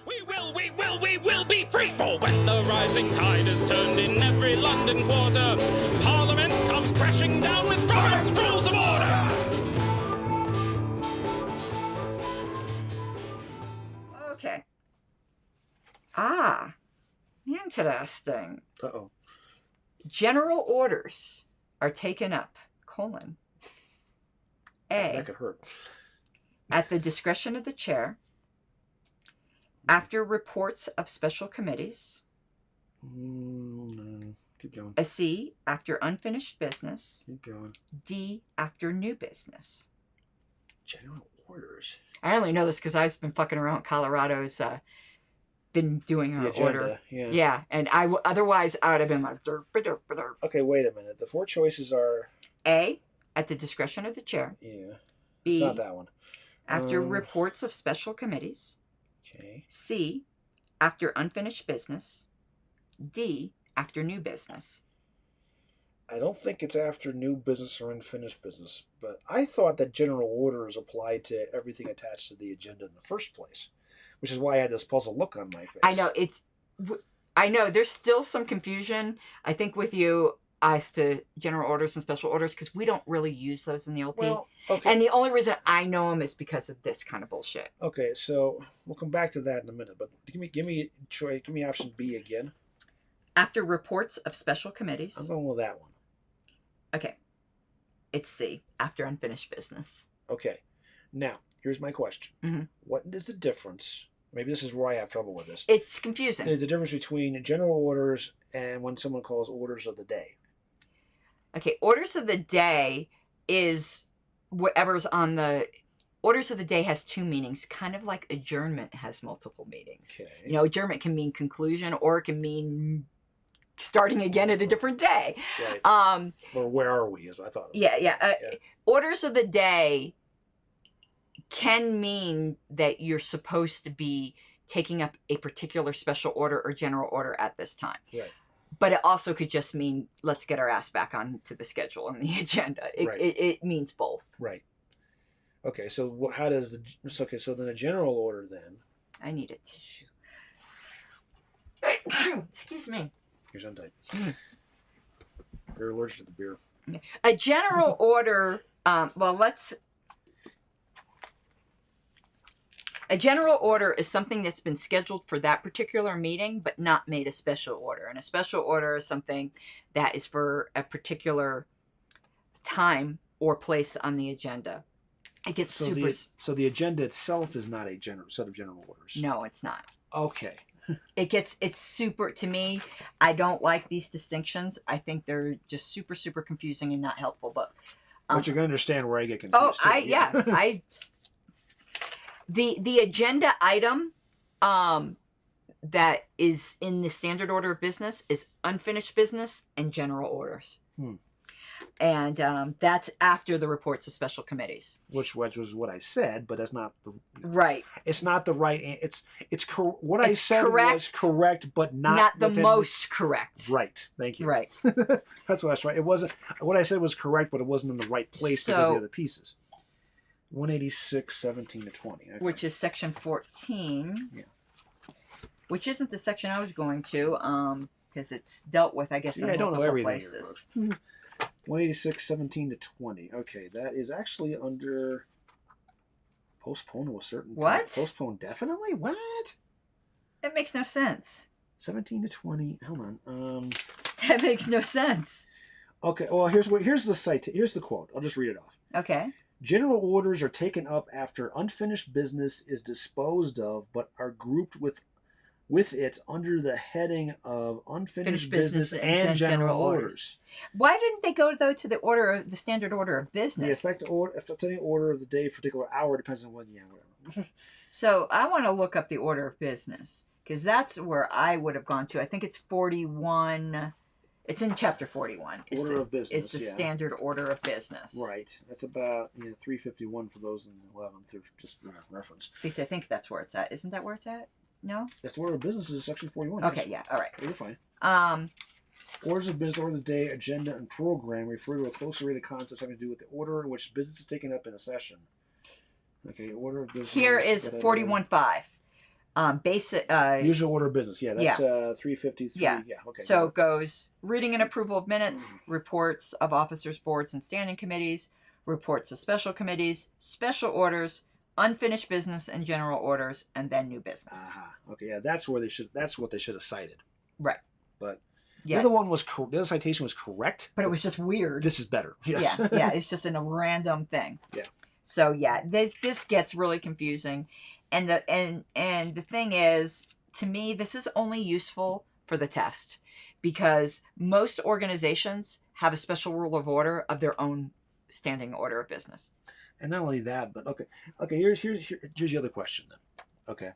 We will be free! For when the rising tide is turned in every London quarter, Parliament comes crashing down with Robert's Rules of Order! Okay. Ah, interesting. Uh-oh. General orders are taken up, A, that could hurt. at the discretion of the chair, after reports of special committees, No. Keep going. a C, after unfinished business, Keep going. D, after new business. General orders. I only know this because I've been fucking around. Colorado's been doing our order. Yeah, and otherwise I would have been like, derp, derp, derp. Okay, wait a minute. The four choices are A, at the discretion of the chair. Yeah. B, it's not that one. After reports of special committees. Okay. C, after unfinished business. D, after new business. I don't think it's after new business or unfinished business, but I thought that general orders applied to everything attached to the agenda in the first place, which is why I had this puzzled look on my face. I know there's still some confusion, I think, with you as to general orders and special orders, because we don't really use those in the LP. Well, okay. And the only reason I know them is because of this kind of bullshit. Okay, so we'll come back to that in a minute, but give me option B again. After reports of special committees. I'm going with that one. Okay. It's C, after unfinished business. Okay. Now, here's my question. Mm-hmm. What is the difference? Maybe this is where I have trouble with this. It's confusing. There's a difference between general orders and when someone calls orders of the day. Okay, orders of the day is whatever's on the... Orders of the day has two meanings, kind of like adjournment has multiple meanings. Okay. You know, adjournment can mean conclusion, or it can mean starting again at a different day. Right. Or where are we, as I thought. Yeah. Orders of the day can mean that you're supposed to be taking up a particular special order or general order at this time. Right. But it also could just mean, let's get our ass back onto the schedule and the agenda. It means both. Right. Okay, so how does the... Okay, so then a general order then... I need a tissue. Excuse me. Here's untied. You're allergic to the beer. A general order... A general order is something that's been scheduled for that particular meeting, but not made a special order. And a special order is something that is for a particular time or place on the agenda. It gets So the agenda itself is not a set of general orders. No, it's not. Okay. It's super, to me, I don't like these distinctions. I think they're just super, super confusing and not helpful. But you're going to understand where I get confused. The agenda item that is in the standard order of business is unfinished business and general orders. And that's after the reports of special committees. Which was what I said, but that's not the... Right. It's not the right... What I said was correct, but not the most correct. Right. Thank you. Right. That's what I was right. It wasn't... What I said was correct, but it wasn't in the right place because of the other pieces. 186, 17 to 20. Okay. Which is section 14. Yeah. Which isn't the section I was going to, because it's dealt with, I guess, in multiple places. 186, 17 to 20. Okay, that is actually under postpone to a certain time. What? Postpone definitely? What? That makes no sense. 17 to 20. Hold on. That makes no sense. Okay, well, here's the quote. I'll just read it off. Okay. General orders are taken up after unfinished business is disposed of, but are grouped with it under the heading of unfinished business and general orders. Why didn't they go, though, to the standard order of business? The effective order of the day, particular hour, depends on whatever. So I want to look up the order of business, because that's where I would have gone to. I think it's 41... It's in chapter 41. Order of business. It's the standard order of business. Right. That's about 351 for those in the 11th, just for reference. At least I think that's where it's at. Isn't that where it's at? No? That's the order of business is section 41. Okay, yeah. All right. You're fine. Orders of business, order of the day, agenda, and program refer to a closely related concept having to do with the order in which business is taken up in a session. Okay, order of business. Here is 41.5. Basic. Usual order of business. Yeah, that's 353. Yeah. Okay. So it goes reading and approval of minutes, reports of officers, boards, and standing committees, reports of special committees, special orders, unfinished business and general orders, and then new business. Okay. Yeah, that's what they should have cited. Right. But yeah. the other citation was correct. But it was just weird. This is better. Yes. Yeah. It's just in a random thing. Yeah. So yeah, this gets really confusing. And the thing is, to me, this is only useful for the test, because most organizations have a special rule of order of their own standing order of business. And not only that, but okay. Here's the other question then. Okay,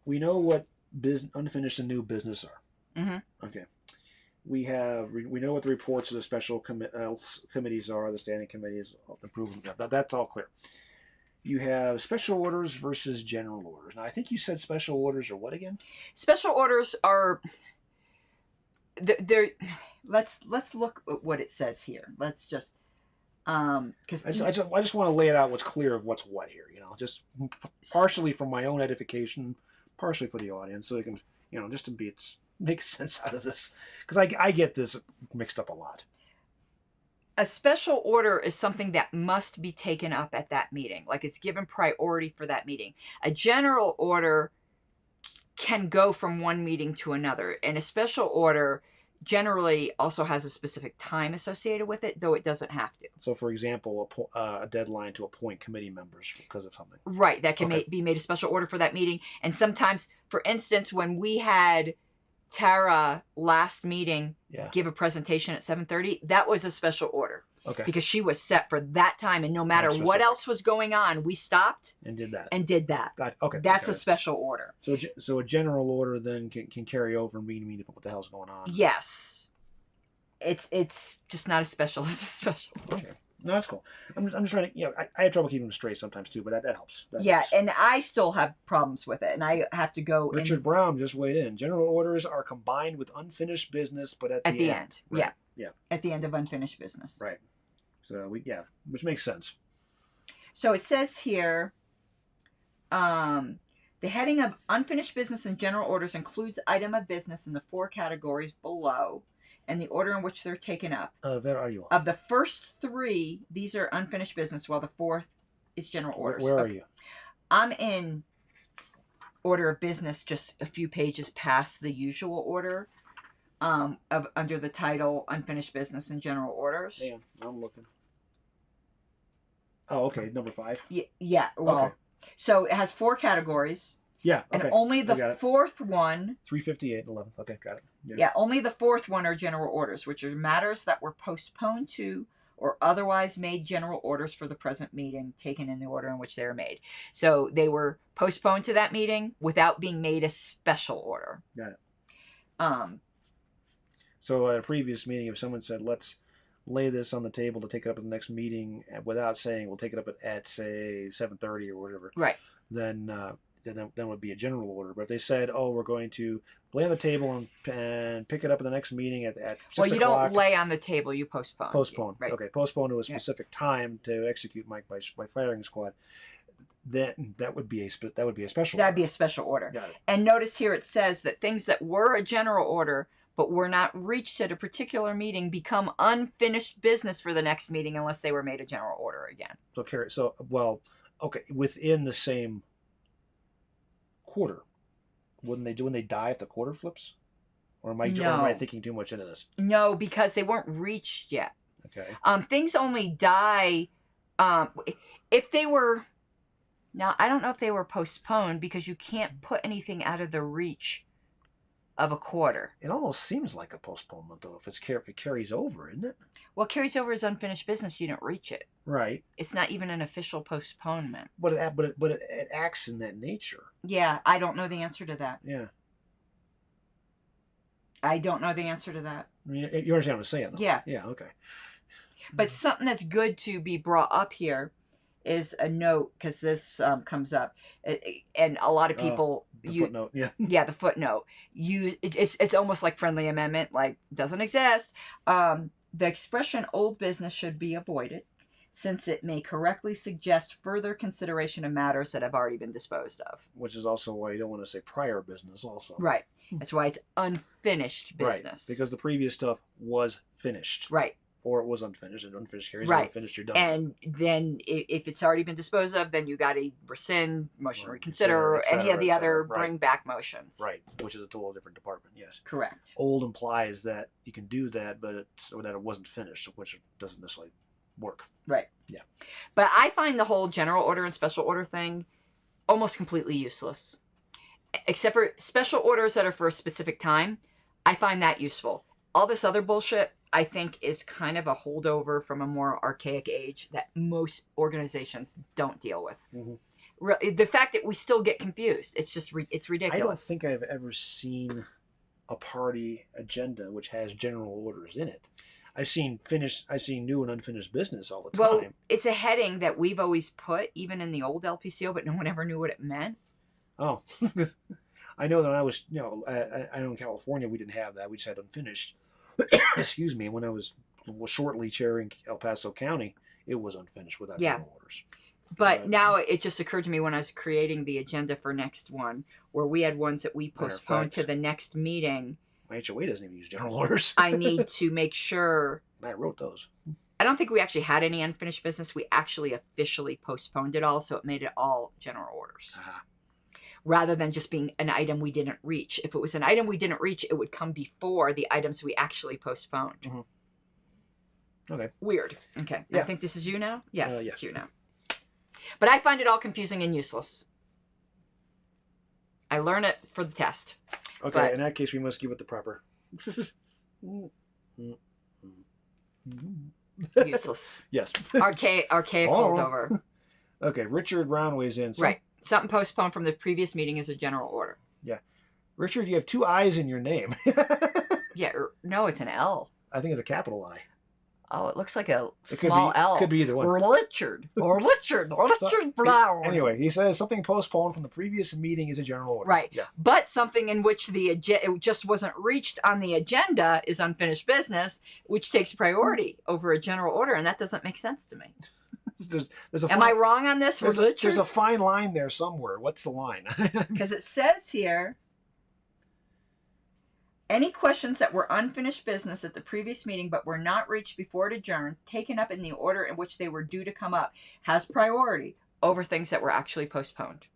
we know what unfinished and new business are. Mm-hmm. Okay, we know what the reports of the special committees are, the standing committees, improvement. That's all clear. You have special orders versus general orders. Now, I think you said special orders are what again? Special orders are. They're. Let's look at what it says here. Let's just. Because I just want to lay it out what's clear of what's what here. Just partially for my own edification, partially for the audience, so they can, just to make sense out of this, because I get this mixed up a lot. A special order is something that must be taken up at that meeting. Like, it's given priority for that meeting. A general order can go from one meeting to another. And a special order generally also has a specific time associated with it, though it doesn't have to. So, for example, a deadline to appoint committee members because of something. Right. That can be made a special order for that meeting. And sometimes, for instance, when we had Tara last meeting give a presentation at 7:30, that was a special order. Okay. Because she was set for that time, and no matter what else was going on, we stopped and did that. Okay. That's a special order. So a general order then can carry over and mean what the hell's going on. Yes. It's just not as special as a special order. Okay. No, that's cool. I'm just trying to, I have trouble keeping them straight sometimes too, but that helps. That helps. And I still have problems with it, and I have to go. Richard Brown just weighed in. General orders are combined with unfinished business, but at the end. Right. Yeah. At the end of unfinished business. Right. So which makes sense. So it says here, the heading of unfinished business and general orders includes item of business in the 4 categories below, and the order in which they're taken up. Where are you? Of the first 3, these are unfinished business, while the 4th is general orders. Where are you? I'm in order of business, just a few pages past the usual order, under the title Unfinished Business and General Orders. Damn, I'm looking. Oh, okay, number 5. Yeah. Well, okay. So it has 4 categories. Yeah, okay. And only the 4th one... 358 and 11th. Okay, got it. Yeah, only the 4th one are general orders, which are matters that were postponed to or otherwise made general orders for the present meeting, taken in the order in which they were made. So they were postponed to that meeting without being made a special order. Got it. So at a previous meeting, if someone said, let's lay this on the table to take it up at the next meeting without saying we'll take it up at say 7:30 or whatever, right? Then would be a general order. But if they said, oh, we're going to lay on the table and pick it up at the next meeting at 6 well, you o'clock. Don't lay on the table, you postpone. Right. Okay, postpone to a specific time to execute my firing squad. Then that would be a special order. That'd be a special order. Got it. And notice here it says that things that were a general order but were not reached at a particular meeting become unfinished business for the next meeting unless they were made a general order again. Within the same quarter, wouldn't they die if the quarter flips? Or am I thinking too much into this? No, because they weren't reached yet. Okay. Things only die if they were. Now I don't know if they were postponed because you can't put anything out of the reach of a quarter. It almost seems like a postponement, though, if it carries over, isn't it? Well, carries over as unfinished business. You don't reach it. Right. It's not even an official postponement. But it acts in that nature. Yeah, I don't know the answer to that. Yeah. I don't know the answer to that. I mean, you understand what I'm saying, though? Yeah. Yeah, okay. But something that's good to be brought up here is a note, because this comes up, and a lot of people footnote, the footnote. It's almost like friendly amendment, like doesn't exist. The expression "old business" should be avoided, since it may correctly suggest further consideration of matters that have already been disposed of. Which is also why you don't want to say prior business also. Right. That's why it's unfinished business. Right. Because the previous stuff was finished. Right. Or it was unfinished. And unfinished carries right. unfinished, you're done. And then if it's already been disposed of, then you got to rescind, motion reconsider, cetera, any of the other right. bring back motions. Right. Which is a totally different department, yes. Correct. Old implies that you can do that, or that it wasn't finished, which doesn't necessarily work. Right. Yeah. But I find the whole general order and special order thing almost completely useless. Except for special orders that are for a specific time, I find that useful. All this other bullshit, I think, is kind of a holdover from a more archaic age that most organizations don't deal with. Mm-hmm. The fact that we still get confused, it's just it's ridiculous. I don't think I've ever seen a party agenda which has general orders in it. I've seen new and unfinished business all the time. Well, it's a heading that we've always put, even in the old LPCO, but no one ever knew what it meant. Oh, I know that when I was, I know in California we didn't have that. We just had unfinished. Excuse me. When I was shortly chairing El Paso County, it was unfinished without general orders. But now it just occurred to me when I was creating the agenda for next one, where we had ones that we postponed to the next meeting. My HOA doesn't even use general orders. I need to make sure. I wrote those. I don't think we actually had any unfinished business. We actually officially postponed it all, so it made it all general orders. Uh-huh. Rather than just being an item we didn't reach. If it was an item we didn't reach, it would come before the items we actually postponed. Mm-hmm. Okay. Weird. Okay. Yeah. I think this is you now? Yes, yeah. It's you now. But I find it all confusing and useless. I learn it for the test. Okay, but... in that case, we must give it the proper. Useless. Yes. Archaic holdover. Okay, Richard Brown weighs in. Right. Something postponed from the previous meeting is a general order. Yeah. Richard, you have two I's in your name. Yeah. No, it's an L. I think it's a capital I. Oh, it looks like a small L. Could be either one. Richard Brown. Anyway, he says something postponed from the previous meeting is a general order. Right. Yeah. But something in which it just wasn't reached on the agenda is unfinished business, which takes priority over a general order, and that doesn't make sense to me. Am I wrong on this, Richard? There's a fine line there somewhere. What's the line? Because it says here, any questions that were unfinished business at the previous meeting but were not reached before it adjourned, taken up in the order in which they were due to come up, has priority over things that were actually postponed.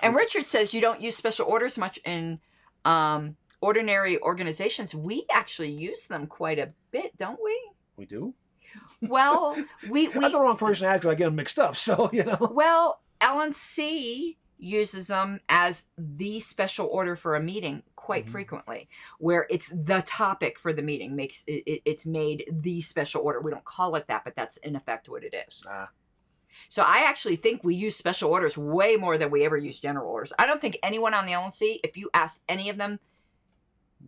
And Richard says you don't use special orders much in ordinary organizations. We actually use them quite a bit, don't we? We do? Well, we I'm the wrong person to ask because I get them mixed up, so, Well, LNC uses them as the special order for a meeting quite frequently, where it's the topic for the meeting. It's made the special order. We don't call it that, but that's in effect what it is. So I actually think we use special orders way more than we ever use general orders. I don't think anyone on the LNC, if you asked any of them,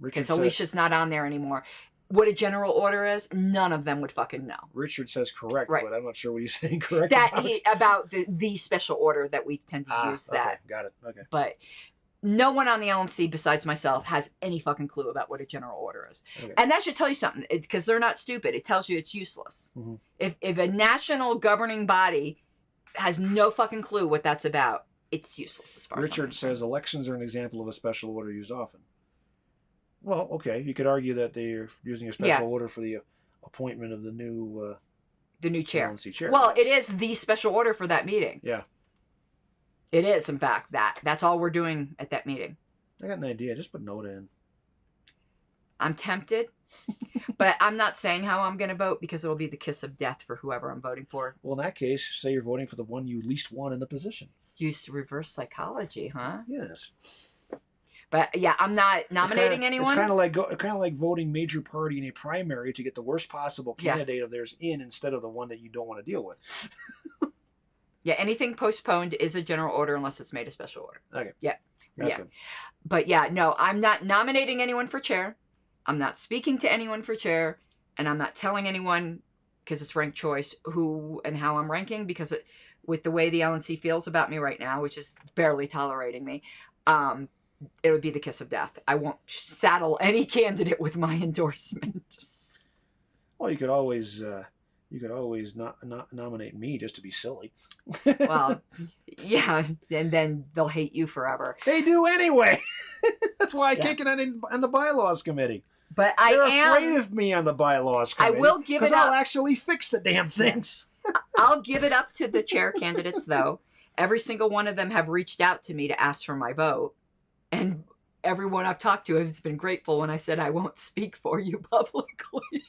because Alicia's not on there anymore, what a general order is, none of them would fucking know. Richard says correct, right. But I'm not sure what he's saying correct about the special order that we tend to use that. Okay, got it. Okay. But no one on the LNC besides myself has any fucking clue about what a general order is. Okay. And that should tell you something, because they're not stupid. It tells you it's useless. Mm-hmm. If a national governing body has no fucking clue what that's about, it's useless as far as Richard says elections are an example of a special order used often. Well, okay, you could argue that they're using a special order for the appointment of the new chair. LNC chair. Well, it is the special order for that meeting. Yeah. It is, in fact, that's all we're doing at that meeting. I got an idea. Just put NOTA in. I'm tempted, but I'm not saying how I'm going to vote because it'll be the kiss of death for whoever I'm voting for. Well, in that case, say you're voting for the one you least want in the position. Use reverse psychology, huh? Yes. But yeah, I'm not nominating anyone. It's kind of like voting major party in a primary to get the worst possible candidate of theirs in instead of the one that you don't want to deal with. Yeah, anything postponed is a general order unless it's made a special order. Okay. Yeah. That's good. But yeah, no, I'm not nominating anyone for chair. I'm not speaking to anyone for chair, and I'm not telling anyone, because it's ranked choice, who and how I'm ranking, because with the way the LNC feels about me right now, which is barely tolerating me, it would be the kiss of death. I won't saddle any candidate with my endorsement. Well, you could always You could always not nominate me just to be silly. Well, yeah, and then they'll hate you forever. They do anyway. That's why I can't get on the bylaws committee. But They're afraid of me on the bylaws committee. I will give it up. Because I'll actually fix the damn things. I'll give it up to the chair candidates, though. Every single one of them have reached out to me to ask for my vote. And everyone I've talked to has been grateful when I said I won't speak for you publicly.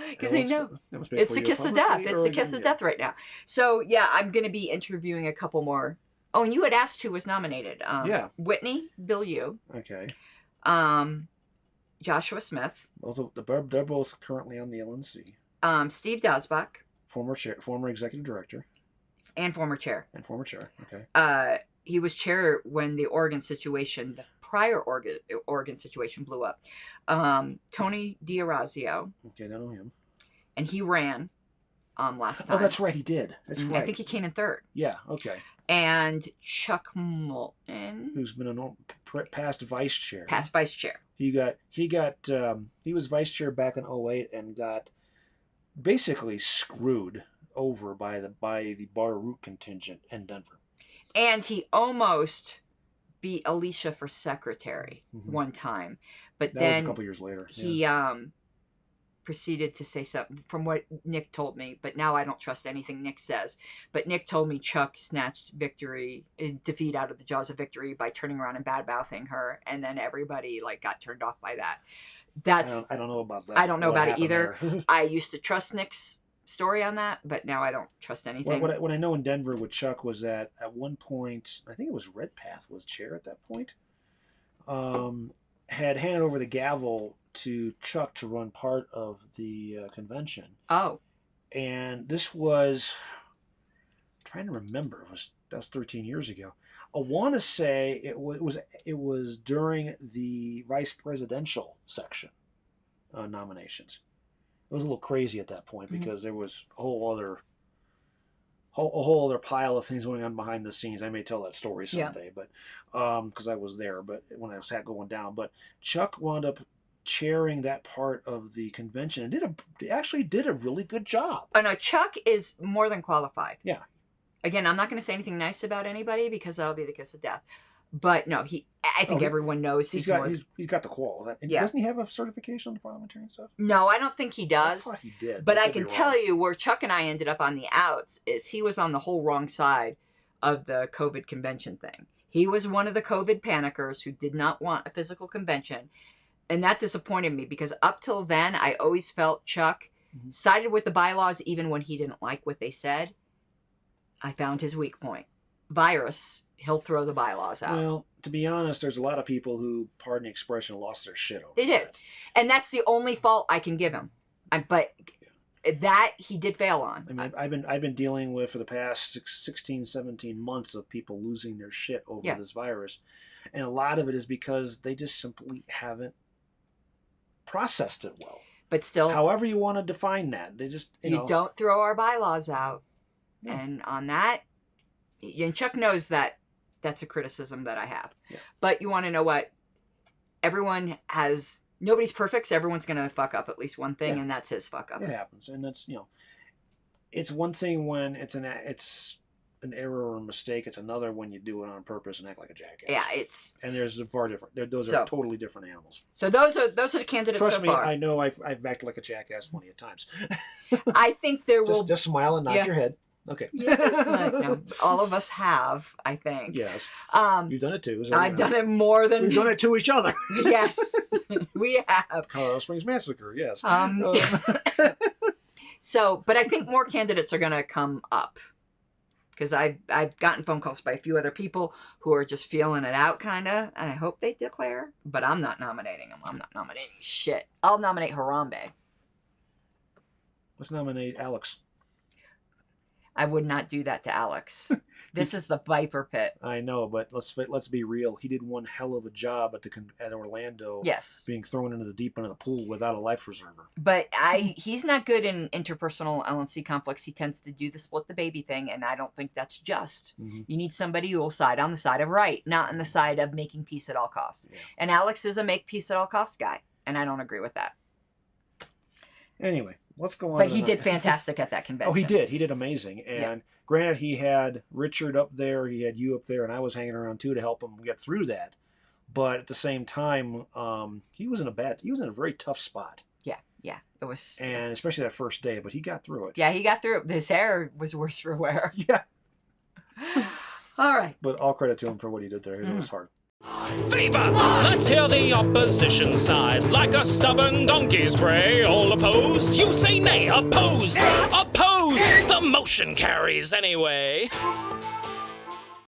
Because they know it's a kiss of death. It's a kiss of death right now. So, yeah, I'm going to be interviewing a couple more. Oh, and you had asked who was nominated. Whitney, Bill Yu. Okay. Joshua Smith. They're both currently on the LNC. Steve Dosbach. Former executive director. And former chair. Okay. He was chair when the the prior Oregon situation blew up. Tony D'Orazio. Okay, I know him. And he ran last time. Oh, that's right, he did. That's right. I think he came in third. Yeah, okay. And Chuck Moulton, who's been a past vice chair. He was vice chair back in 2008 and got basically screwed over by the Bar Root contingent in Denver. And he almost beat Alicia for secretary one time, but that was a couple years later. He proceeded to say something from what Nick told me, but now I don't trust anything Nick says. But Nick told me Chuck snatched defeat out of the jaws of victory by turning around and bad-mouthing her, and then everybody got turned off by that. I don't know about that. I don't know about it either. I used to trust Nick's story on that, but now I don't trust anything. What I know in Denver with Chuck was that at one point, I think it was Redpath was chair at that point, had handed over the gavel to Chuck to run part of the convention. Oh. And this was, I'm trying to remember, that was 13 years ago. I want to say it was during the vice presidential section nominations. It was a little crazy at that point because there was a whole other pile of things going on behind the scenes. I may tell that story someday, but because I was there, but when I was going down. But Chuck wound up chairing that part of the convention and actually did a really good job. Oh no, Chuck is more than qualified. Yeah. Again, I'm not going to say anything nice about anybody because that'll be the kiss of death. But no, I think everyone knows he's got the qual. Doesn't he have a certification on the parliamentarian stuff? No, I don't think he does. I thought he did. But I can tell you where Chuck and I ended up on the outs is he was on the whole wrong side of the COVID convention thing. He was one of the COVID panickers who did not want a physical convention. And that disappointed me because up till then, I always felt Chuck sided with the bylaws even when he didn't like what they said. I found his weak point. Virus, he'll throw the bylaws out. Well, to be honest, there's a lot of people who, pardon the expression, lost their shit over They did. And that's the only fault I can give him. But that he did fail on. I mean, I've been dealing with for the past 16, 17 months of people losing their shit over this virus. And a lot of it is because they just simply haven't processed it well. But still, however you want to define that, they just you don't throw our bylaws out. Yeah. And on that, and Chuck knows that that's a criticism that I have. Yeah. But you want to know what? Nobody's perfect, so everyone's going to fuck up at least one thing, and that's his fuck up. It happens, and that's it's one thing when it's an error or a mistake. It's another when you do it on purpose and act like a jackass. Yeah, and there's far different. Those are totally different animals. So those are the candidates. Trust so me, far. I know I've acted like a jackass plenty of times. I think there will just smile and nod your head. Okay. Yes, all of us have, I think. Yes. You've done it too. I've done it more than we've done it to each other. Yes, we have. Colorado Springs Massacre. Yes. So, but I think more candidates are going to come up because I've gotten phone calls by a few other people who are just feeling it out, kind of, and I hope they declare. But I'm not nominating them. I'm not nominating shit. I'll nominate Harambe. Let's nominate Alex. I would not do that to Alex. This is the Viper Pit. I know, but let's be real. He did one hell of a job at Orlando. Yes. Being thrown into the deep end of the pool without a life preserver. But he's not good in interpersonal LNC conflicts. He tends to do the split the baby thing, and I don't think that's just. Mm-hmm. You need somebody who will side on the side of right, not on the side of making peace at all costs. Yeah. And Alex is a make peace at all costs guy, and I don't agree with that. Anyway, let's go on. But he did fantastic at that convention. Oh, he did. He did amazing. And granted, he had Richard up there, he had you up there, and I was hanging around too to help him get through that. But at the same time, he was in a very tough spot. Yeah, it was. And especially that first day, but he got through it. Yeah, he got through it. His hair was worse for wear. Yeah. All right. But all credit to him for what he did there. It was hard. Favor! Let's hear the opposition side. Like a stubborn donkey's bray. All opposed? You say nay. Opposed! Opposed! The motion carries anyway.